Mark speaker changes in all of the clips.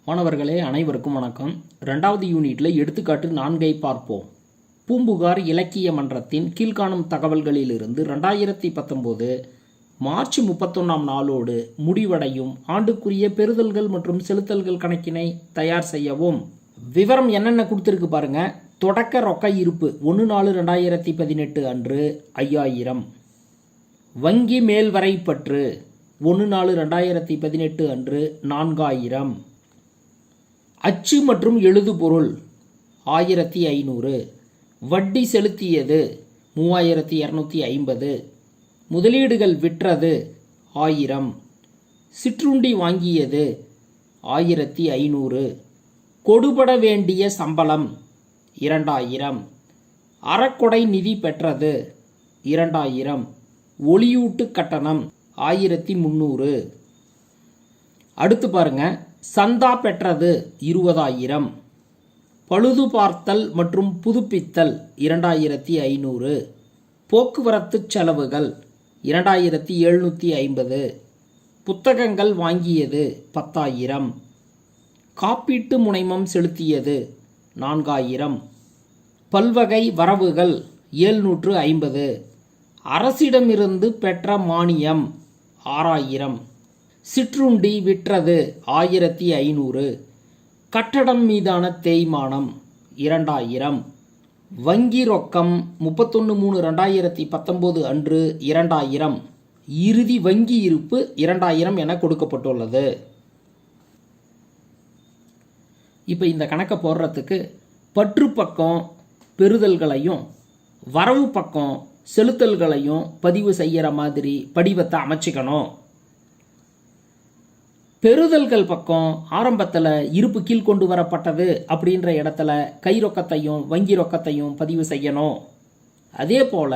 Speaker 1: மாணவர்களே அனைவருக்கும் வணக்கம். 2வது யூனிட்ல எடுத்துக்காட்டு 4ஐ பார்ப்போம். பூம்புகார் இலக்கிய மன்றத்தின் கீழ்காணும் தகவல்களிலிருந்து 2019 மார்ச் 31ஆம் நாளோடு முடிவடையும் ஆண்டுக்குரிய பெறுதல்கள் மற்றும் செலுத்தல்கள் கணக்கினை தயார் செய்யவும். விவரம் என்னென்ன கொடுத்துருக்கு பாருங்க. தொடக்க ரொக்க இருப்பு 1/4/2018 அன்று 5000. வங்கி மேல்வரைப்பற்று 1/4/2018 அன்று 4000. அச்சு மற்றும் எழுதுபொருள் 1500. வட்டி செலுத்தியது 3250. முதலீடுகள் விற்றது 1000. சிற்றுண்டி வாங்கியது 1500. கொடுபட வேண்டிய சம்பளம் 2000. அறக்கொடை நிதி பெற்றது 2000. ஒளியூட்டு கட்டணம் 1300. அடுத்து பாருங்க. சந்தா பெற்றது 20000. பழுது பார்த்தல் மற்றும் புதுப்பித்தல் 2500. போக்குவரத்து செலவுகள் 2750. புத்தகங்கள் வாங்கியது 10000. காப்பீட்டு முனைமம் செலுத்தியது 4000. பல்வகை வரவுகள் 750. அரசிடமிருந்து பெற்ற மானியம் 6000. சிற்றுண்டி விற்றது 1500. கட்டடம் மீதான தேய்மானம் 2000. வங்கி ரொக்கம் 31/3/2019 அன்று 2000. இறுதி வங்கி இருப்பு 2000 என கொடுக்கப்பட்டுள்ளது. இப்போ இந்த கணக்கை போடுறதுக்கு பற்று பக்கம் பெறுதல்களையும் வரவு பக்கம் செலுத்தல்களையும் பதிவு செய்கிற மாதிரி படிவத்தை அமைச்சிக்கணும். பெறுதல்கள் பக்கம் ஆரம்பத்தில் இருப்பு கீழ் கொண்டு வரப்பட்டது அப்படின்ற இடத்துல கை ரொக்கத்தையும் வங்கி ரொக்கத்தையும் பதிவு செய்யணும். அதே போல்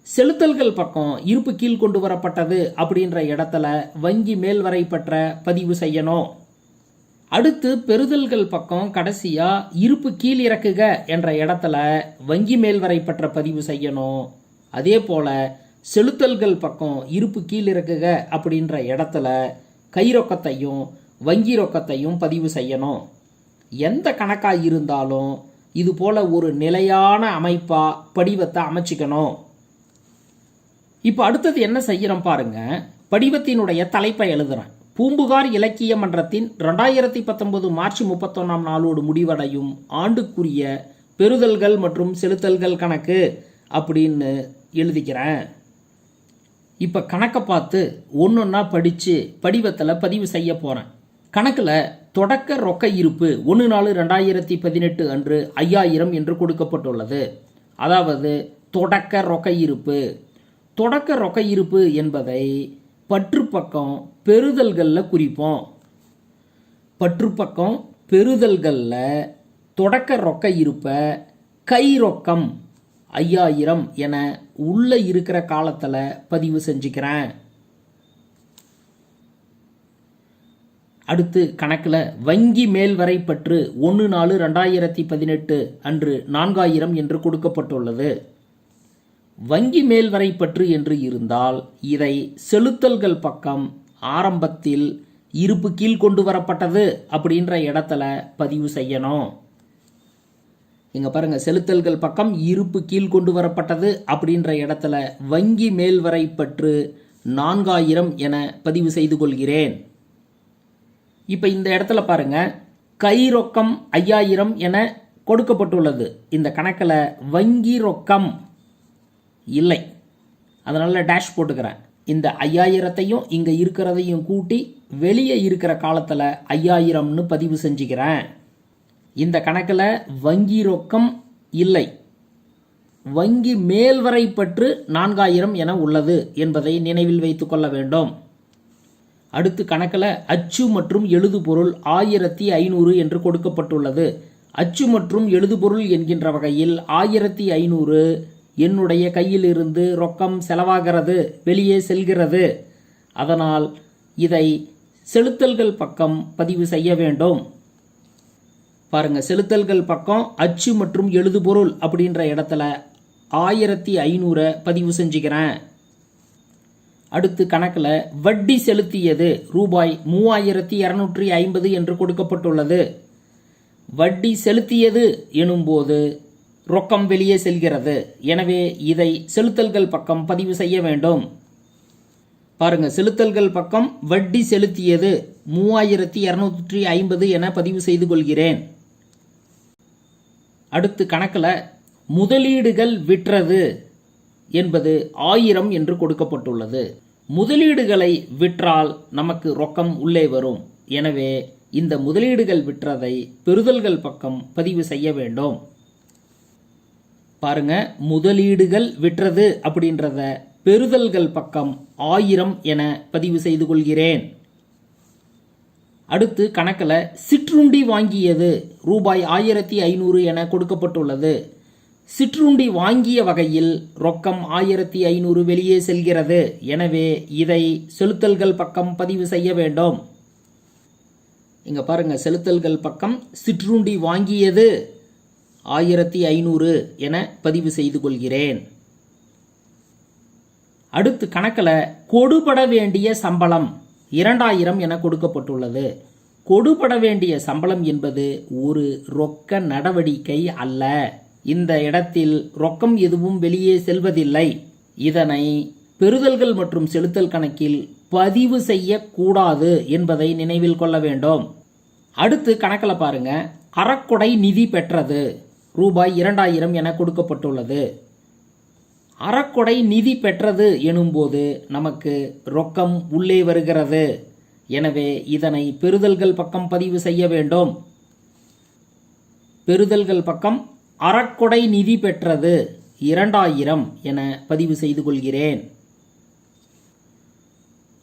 Speaker 1: செலுத்தல்கள் பக்கம் இருப்பு கீழ் கொண்டு வரப்பட்டது அப்படின்ற இடத்துல வங்கி மேல்வரைப்பற்ற பதிவு செய்யணும். அடுத்து பெறுதல்கள் பக்கம் கடைசியாக இருப்பு கீழ் இறக்குக என்ற இடத்துல வங்கி மேல்வரைப்பற்ற பதிவு செய்யணும். அதே போல் செலுத்தல்கள் பக்கம் இருப்பு கீழ் இறக்குக அப்படின்ற இடத்துல கை ரொக்கத்தையும் வங்கி ரொக்கத்தையும் பதிவு செய்யணும். எந்த கணக்காக இருந்தாலும் இது போல் ஒரு நிலையான அமைப்பாக படிவத்தை அமைச்சிக்கணும். இப்போ அடுத்தது என்ன செய்கிறோம் பாருங்க. படிவத்தினுடைய தலைப்பை எழுதுறேன். பூம்புகார் இலக்கிய மன்றத்தின் 2019 மார்ச் 31ஆம் நாளோடு முடிவடையும் ஆண்டுக்குரிய பெறுதல்கள் மற்றும் செலுத்தல்கள் கணக்கு அப்படின்னு எழுதிக்கிறேன். இப்போ கணக்கை பார்த்து ஒன்றொன்னா படித்து படிவத்தில் பதிவு செய்ய போகிறேன். கணக்கில் தொடக்க ரொக்க இருப்பு 1/4/2018 அன்று 5000 என்று கொடுக்கப்பட்டுள்ளது. அதாவது தொடக்க ரொக்க இருப்பு. தொடக்க ரொக்க இருப்பு என்பதை பற்று பக்கம் பெறுதல்களில் குறிப்போம். பற்று பக்கம் பெறுதல்களில் தொடக்க ரொக்க இருப்பை கை ரொக்கம் 5000 என உள்ள இருக்கிற காலத்தில் பதிவு செஞ்சுக்கிறேன். அடுத்து கணக்கில் வங்கி மேல்வரைப்பற்று 1/4/2018 அன்று 4000 என்று கொடுக்கப்பட்டுள்ளது. வங்கி மேல்வரைப்பற்று என்று இருந்தால் இதை செலுத்தல்கள் பக்கம் ஆரம்பத்தில் இருப்பு கீழ் கொண்டு வரப்பட்டது அப்படின்ற இடத்துல பதிவு செய்யணும். இங்க பாருங்க, செலுத்தல்கள் பக்கம் இருப்பு கீழ் கொண்டு வரப்பட்டது அப்படின்ற இடத்துல வங்கி மேல்வரைப்பற்று 4000 என பதிவு செய்து கொள்கிறேன். இப்போ இந்த இடத்துல பாருங்க, கை ரொக்கம் 5000 என கொடுக்கப்பட்டுள்ளது. இந்த கணக்கில் வங்கி ரொக்கம் இல்லை, அதனால டேஷ் போட்டுக்கிறேன். இந்த 5000த்தையும் இங்கே இருக்கிறதையும் கூட்டி வெளியே இருக்கிற காலத்தில் 5000னு பதிவு செஞ்சுக்கிறேன். இந்த கணக்கில் வங்கி ரொக்கம் இல்லை, வங்கி மேல்வரைப்பற்று 4000 என உள்ளது என்பதை நினைவில் வைத்து கொள்ள வேண்டும். அடுத்து கணக்கில் அச்சு மற்றும் எழுதுபொருள் 1500 என்று கொடுக்கப்பட்டுள்ளது. அச்சு மற்றும் எழுதுபொருள் என்கின்ற வகையில் 1500 என்னுடைய கையிலிருந்து ரொக்கம் செலவாகிறது, வெளியே செல்கிறது. அதனால் இதை செலுத்தல்கள் பக்கம் பதிவு செய்ய வேண்டும். பாருங்க, செலுத்தல்கள் பக்கம் அச்சு மற்றும் எழுதுபொருள் அப்படின்ற இடத்துல 1500 பதிவு செஞ்சுக்கிறேன். அடுத்து கணக்கில் வட்டி செலுத்தியது ரூபாய் 3250 என்று கொடுக்கப்பட்டுள்ளது. வட்டி செலுத்தியது எனும்போது ரொக்கம் வெளியே செல்கிறது. எனவே இதை செலுத்தல்கள் பக்கம் பதிவு செய்ய வேண்டும். பாருங்க, செலுத்தல்கள் பக்கம் வட்டி செலுத்தியது 3250 என பதிவு செய்து கொள்கிறேன். அடுத்து கணக்கில் முதலீடுகள் விற்றது என்பது 1000 என்று கொடுக்கப்பட்டுள்ளது. முதலீடுகளை விற்றால் நமக்கு ரொக்கம் உள்ளே வரும். எனவே இந்த முதலீடுகள் விற்றதை பெறுதல்கள் பக்கம் பதிவு செய்ய வேண்டும். பாருங்க, முதலீடுகள் விற்றது அப்படின்றத பெறுதல்கள் பக்கம் 1000 என பதிவு செய்து கொள்கிறேன். அடுத்து கணக்கில் சிற்றுண்டி வாங்கியது ரூபாய் 1500 என கொடுக்கப்பட்டுள்ளது. சிற்றுண்டி வாங்கிய வகையில் ரொக்கம் 1500 வெளியே செல்கிறது. எனவே இதை செலுத்தல்கள் பக்கம் பதிவு செய்ய வேண்டும். இங்க பாருங்க, செலுத்தல்கள் பக்கம் சிற்றுண்டி வாங்கியது 1500 என பதிவு செய்து கொள்கிறேன். அடுத்து கணக்கில் கொடுபட வேண்டிய சம்பளம் 2000 என கொடுக்கப்பட்டுள்ளது. கொடுபட வேண்டிய சம்பளம் என்பது ஒரு ரொக்க நடவடிக்கை அல்ல. இந்த இடத்தில் ரொக்கம் எதுவும் வெளியே செல்வதில்லை. இதனை பெறுதல்கள் மற்றும் செலுத்தல் கணக்கில் பதிவு செய்யக்கூடாது என்பதை நினைவில் கொள்ள வேண்டும். அடுத்து கணக்கில் பாருங்க, அறக்கொடை நிதி பெற்றது ரூபாய் 2000 என கொடுக்கப்பட்டுள்ளது. அறக்கொடை நிதி பெற்றது எனும்போது நமக்கு ரொக்கம் உள்ளே வருகிறது. எனவே இதனை பெறுதல்கள் பக்கம் பதிவு செய்ய வேண்டும். பெறுதல்கள் பக்கம் அறக்கொடை நிதி பெற்றது 2000 என பதிவு செய்து கொள்கிறேன்.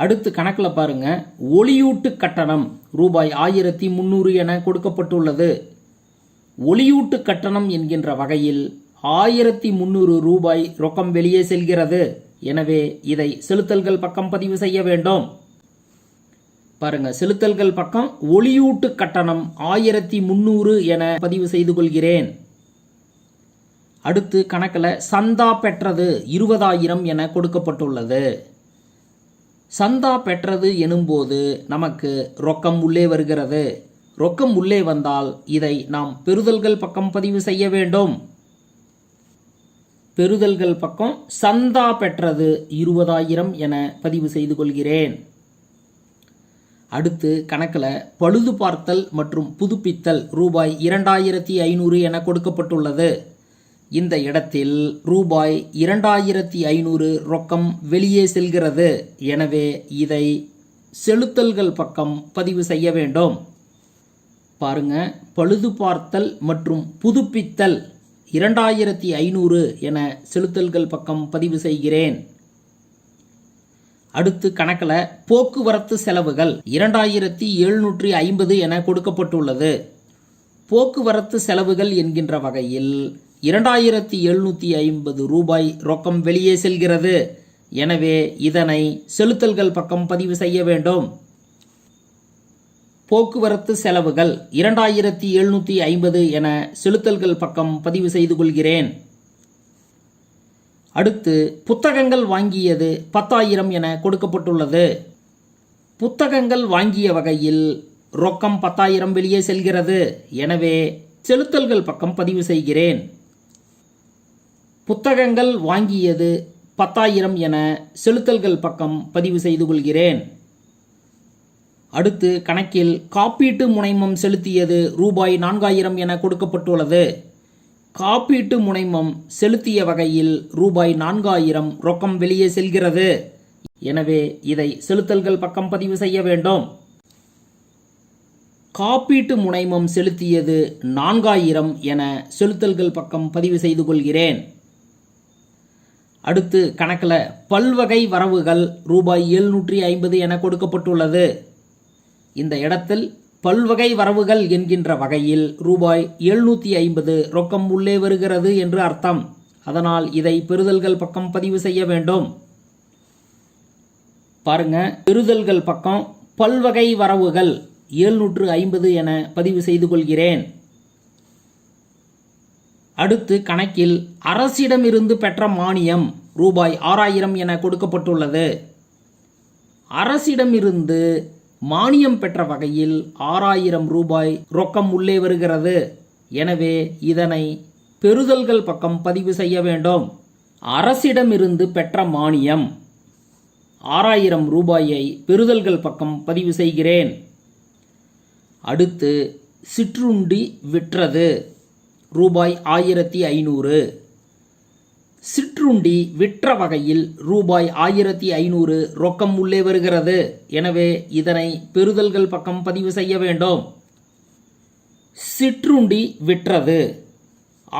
Speaker 1: அடுத்து கணக்கில் பாருங்க, ஒளியூட்டு கட்டணம் ரூபாய் 1300 என கொடுக்கப்பட்டுள்ளது. ஒளியூட்டு கட்டணம் என்கின்ற வகையில் 1300 ரூபாய் ரொக்கம் வெளியே செல்கிறது. எனவே இதை செலுத்தல்கள் பக்கம் பதிவு செய்ய வேண்டும். பாருங்க, செலுத்தல்கள் பக்கம் ஒளியூட்டு கட்டணம் 1300 என பதிவு செய்து கொள்கிறேன். அடுத்து கணக்கில் சந்தா பெற்றது 20000 என கொடுக்கப்பட்டுள்ளது. சந்தா பெற்றது எனும்போது நமக்கு ரொக்கம் உள்ளே வருகிறது. ரொக்கம் உள்ளே வந்தால் இதை நாம் பெறுதல்கள் பக்கம் பதிவு செய்ய வேண்டும். பெறுதல்கள் பக்கம் சந்தா பெற்றது 20000 என பதிவு செய்து கொள்கிறேன். அடுத்து கணக்கில் பழுது பார்த்தல் மற்றும் புதுப்பித்தல் ரூபாய் 2500 என கொடுக்கப்பட்டுள்ளது. இந்த இடத்தில் ரூபாய் 2500 ரொக்கம் வெளியே செல்கிறது. எனவே இதை செலுத்தல்கள் பக்கம் பதிவு செய்ய வேண்டும். பாருங்க, பழுது பார்த்தல் மற்றும் புதுப்பித்தல் 2500 என செலுத்தல்கள் பக்கம் பதிவு செய்கிறேன். அடுத்து கணக்கில் போக்குவரத்து செலவுகள் 2750 என கொடுக்கப்பட்டுள்ளது. போக்குவரத்து செலவுகள் என்கின்ற வகையில் 2750 ரூபாய் ரொக்கம் வெளியே செல்கிறது. எனவே இதனை செலுத்தல்கள் பக்கம் பதிவு செய்ய வேண்டும். போக்குவரத்து செலவுகள் 2750 என செலுத்தல்கள் பக்கம் பதிவு செய்து கொள்கிறேன். அடுத்து புத்தகங்கள் வாங்கியது 10000 என கொடுக்கப்பட்டுள்ளது. புத்தகங்கள் வாங்கிய வகையில் ரொக்கம் 10000 வெளியே செல்கிறது. எனவே செலுத்தல்கள் பக்கம் பதிவு செய்கிறேன். புத்தகங்கள் வாங்கியது 10000 என செலுத்தல்கள் பக்கம் பதிவு செய்து கொள்கிறேன். அடுத்து கணக்கில் காப்பீட்டு முனைமம் செலுத்தியது ரூபாய் 4000 என கொடுக்கப்பட்டுள்ளது. காப்பீட்டு முனைமம் செலுத்திய வகையில் ரூபாய் 4000 ரொக்கம் வெளியே செல்கிறது. எனவே இதை செலுத்தல்கள் பக்கம் பதிவு செய்ய வேண்டும். காப்பீட்டு முனைமம் செலுத்தியது 4000 என செலுத்தல்கள் பக்கம் பதிவு செய்து கொள்கிறேன். அடுத்து கணக்கில் பல்வகை வரவுகள் ரூபாய் 750 என கொடுக்கப்பட்டுள்ளது. இந்த இடத்தில் பல்வகை வரவுகள் என்கின்ற வகையில் ரூபாய் 750 ரொக்கம் உள்ளே வருகிறது என்று அர்த்தம். அதனால் இதை பெறுதல்கள் பக்கம் பதிவு செய்ய வேண்டும். பாருங்க, பெறுதல்கள் பக்கம் பல்வகை வரவுகள் 750 என பதிவு செய்து கொள்கிறேன். அடுத்து கணக்கில் அரசிடமிருந்து பெற்ற மானியம் ரூபாய் 6000 என கொடுக்கப்பட்டுள்ளது. அரசிடமிருந்து மானியம் பெற்ற வகையில் 6000 ரூபாய் ரொக்கம் உள்ளே வருகிறது. எனவே இதனை பெறுதல்கள் பக்கம் பதிவு செய்ய வேண்டும். அரசிடமிருந்து பெற்ற மானியம் 6000 ரூபாயை பெறுதல்கள் பக்கம் பதிவு செய்கிறேன். அடுத்து சிற்றுண்டி விற்றது ரூபாய் 1500. சிற்றுண்டி விற்ற வகையில் ரூபாய் 1500 ரொக்கம் உள்ளே வருகிறது. எனவே இதனை பெறுதல்கள் பக்கம் பதிவு செய்ய வேண்டும். சிற்றுண்டி விற்றது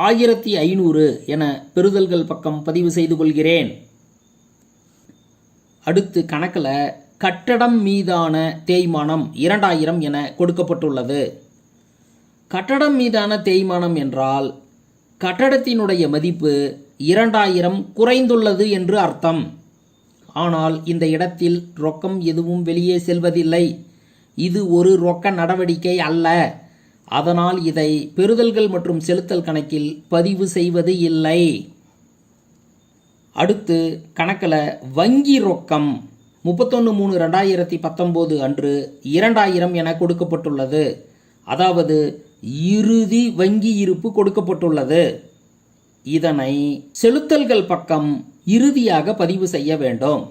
Speaker 1: 1500 என பெறுதல்கள் பக்கம் பதிவு செய்து கொள்கிறேன். அடுத்து கணக்கில் கட்டடம் மீதான தேய்மானம் 2000 என கொடுக்கப்பட்டுள்ளது. கட்டடம் மீதான தேய்மானம் என்றால் கட்டடத்தினுடைய மதிப்பு 2000 குறைந்துள்ளது என்று அர்த்தம். ஆனால் இந்த இடத்தில் ரொக்கம் எதுவும் வெளியே செல்வதில்லை. இது ஒரு ரொக்க நடவடிக்கை அல்ல. அதனால் இதை பெறுதல்கள் மற்றும் செலுத்தல் கணக்கில் பதிவு செய்வது இல்லை. அடுத்து கணக்கில் வங்கி ரொக்கம் 31/3/2019 அன்று 2000 என கொடுக்கப்பட்டுள்ளது. அதாவது இறுதி வங்கி இருப்பு கொடுக்கப்பட்டுள்ளது. இதனை செலுத்தல்கள் பக்கம் இறுதியாக பதிவு செய்ய வேண்டும்.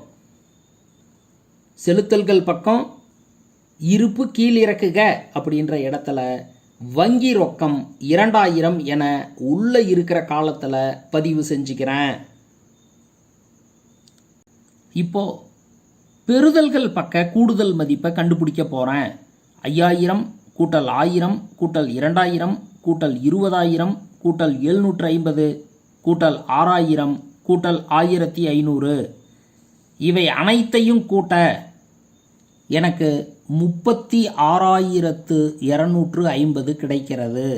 Speaker 1: செலுத்தல்கள் பக்கம் இருப்பு கீழிறக்குக அப்படின்ற இடத்துல வங்கி ரொக்கம் 2000 என உள்ள இருக்கிற காலத்தில் பதிவு செஞ்சுக்கிறேன். இப்போ பெறுதல்கள் பக்க கூடுதல் மதிப்பை கண்டுபிடிக்க போகிறேன். 5000 கூட்டல் 1000 கூட்டல் 2000 கூட்டல் 20000 கூட்டல் 750 கூட்டல் 6000 கூட்டல் 1500 இவை அனைத்தையும் கூட்ட எனக்கு 36,250 கிடைக்கிறது.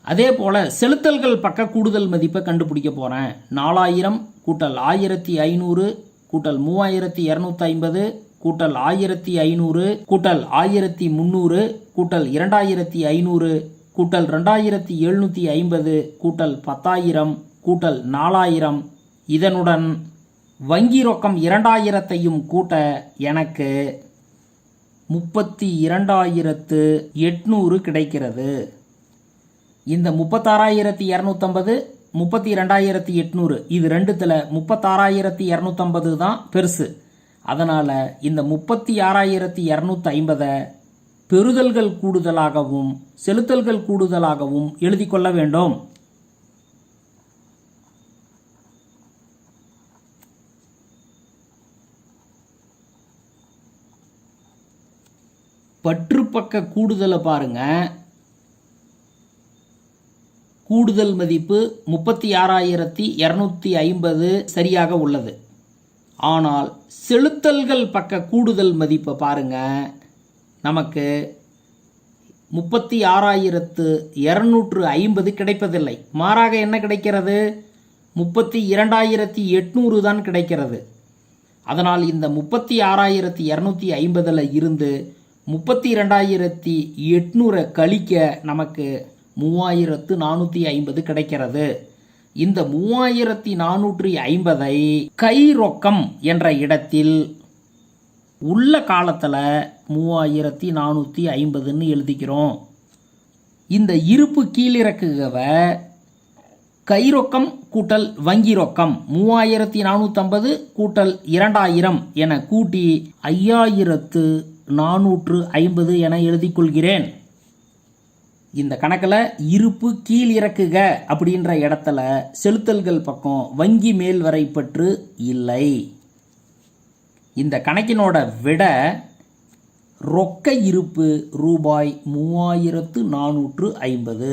Speaker 1: அதே போல் செலுத்தல்கள் பக்க கூடுதல் மதிப்பை கண்டுபிடிக்க போகிறேன். 4000 கூட்டல் 1500 கூட்டல் 3250 கூட்டல் 1500 கூட்டல் 1300 கூட்டல் 2500 கூட்டல் 2750 கூட்டல் 10000 கூட்டல் 4000 இதனுடன் வங்கி ரொக்கம் 2000ஐயும் கூட்ட எனக்கு 32,800 கிடைக்கிறது. இந்த 36,250 32,800 இது ரெண்டுத்துல 36,250 தான் பெருசு. அதனால இந்த 36,250 பெறுதல்கள் கூடுதலாகவும் செலுத்தல்கள் கூடுதலாகவும் எழுதி கொள்ள வேண்டும். பற்றுப்பக்க கூடுதலை பாருங்க. கூடுதல் மதிப்பு 36,250 சரியாக உள்ளது. ஆனால் செலுத்தல்கள் பக்க கூடுதல் மதிப்பை பாருங்க. நமக்கு 36,250 கிடைப்பதில்லை. மாறாக என்ன கிடைக்கிறது? 32,800 தான் கிடைக்கிறது. அதனால் இந்த 36,250 இருந்து 32,800 கழிக்க நமக்கு 3,450 கிடைக்கிறது. இந்த 3,450 கை ரொக்கம் என்ற இடத்தில் உள்ள காலத்தில் 3,450 எழுதிக்கிறோம். இந்த இருப்பு கீழிறக்குகவை கை ரொக்கம் கூட்டல் வங்கி ரொக்கம் 3,450 கூட்டல் 2000 என கூட்டி 5,450 என எழுதி கொள்கிறேன். இந்த கணக்கில் இருப்பு கீழிறக்குக அப்படின்ற இடத்துல செலுத்தல்கள் பக்கம் வங்கி மேல் வரைப்பற்று இல்லை. இந்த கணக்கினோட விட ரொக்க இருப்பு ரூபாய் 3,450.